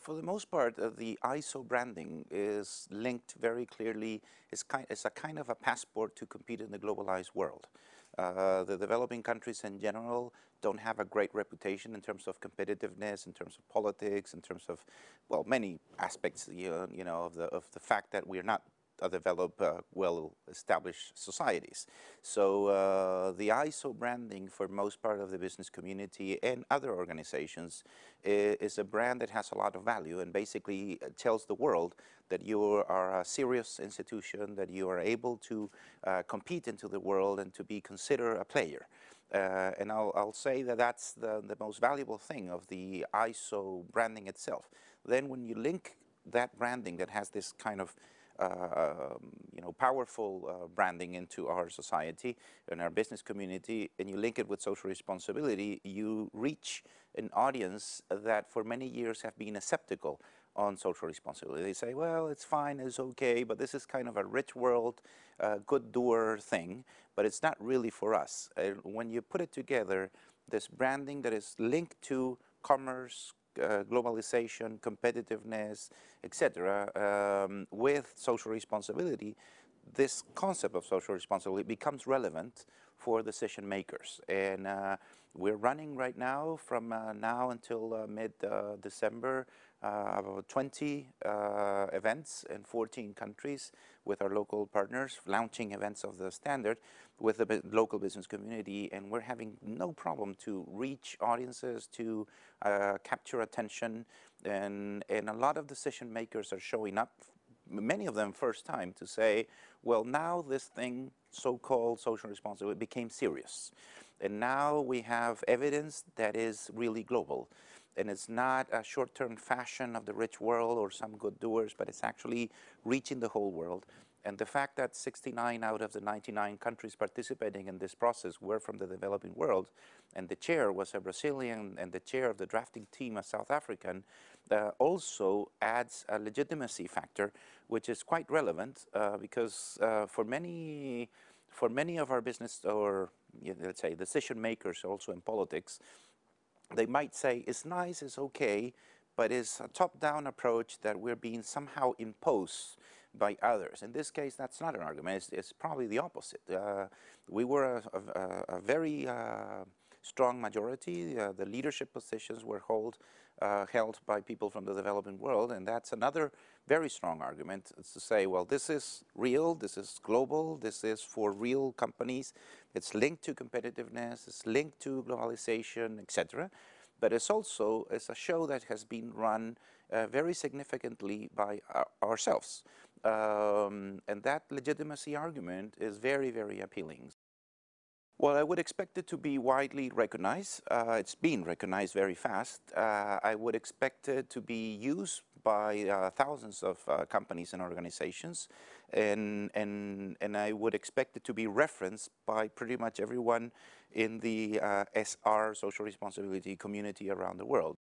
For the most part, the ISO branding is linked very clearly, it's a kind of a passport to compete in the globalized world. The developing countries in general don't have a great reputation in terms of competitiveness, in terms of politics, in terms of, well, many aspects, of the fact that we're not developed, well-established societies. So the ISO branding for most part of the business community and other organizations is a brand that has a lot of value and basically tells the world that you are a serious institution, that you are able to compete into the world and to be considered a player. And I'll say that that's the most valuable thing of the ISO branding itself. Then when you link that branding that has this kind of powerful branding into our society and our business community, and you link it with social responsibility, you reach an audience that for many years have been skeptical on social responsibility. They say, well, it's fine, it's okay, but this is kind of a rich world, good doer thing, but it's not really for us. When you put it together, this branding that is linked to commerce, globalization, competitiveness, etc., with social responsibility, this concept of social responsibility becomes relevant for decision makers. And we're running right now, from now until mid-December, about 20 events in 14 countries with our local partners, launching events of the standard with the local business community, and we're having no problem to reach audiences, to capture attention, and a lot of decision makers are showing up, many of them first time, to say, well, now this thing, so-called social responsibility, became serious. And now we have evidence that is really global. And it's not a short-term fashion of the rich world or some good doers, but it's actually reaching the whole world. And the fact that 69 out of the 99 countries participating in this process were from the developing world, and the chair was a Brazilian, and the chair of the drafting team a South African, also adds a legitimacy factor, which is quite relevant because for many of our business, or let's say decision makers also in politics, they might say, it's nice, it's okay, but it's a top-down approach that we're being somehow imposed by others. In this case, that's not an argument. It's probably the opposite. We were a very strong majority. The leadership positions were held by people from the developing world, and that's another very strong argument. It's to say, well, this is real, this is global, this is for real companies. It's linked to competitiveness, it's linked to globalization, etc. But it's also a show that has been run very significantly by ourselves. And that legitimacy argument is very, very appealing. Well, I would expect it to be widely recognized. It's been recognized very fast. I would expect it to be used by thousands of companies and organizations, and I would expect it to be referenced by pretty much everyone in the SR, social responsibility community around the world.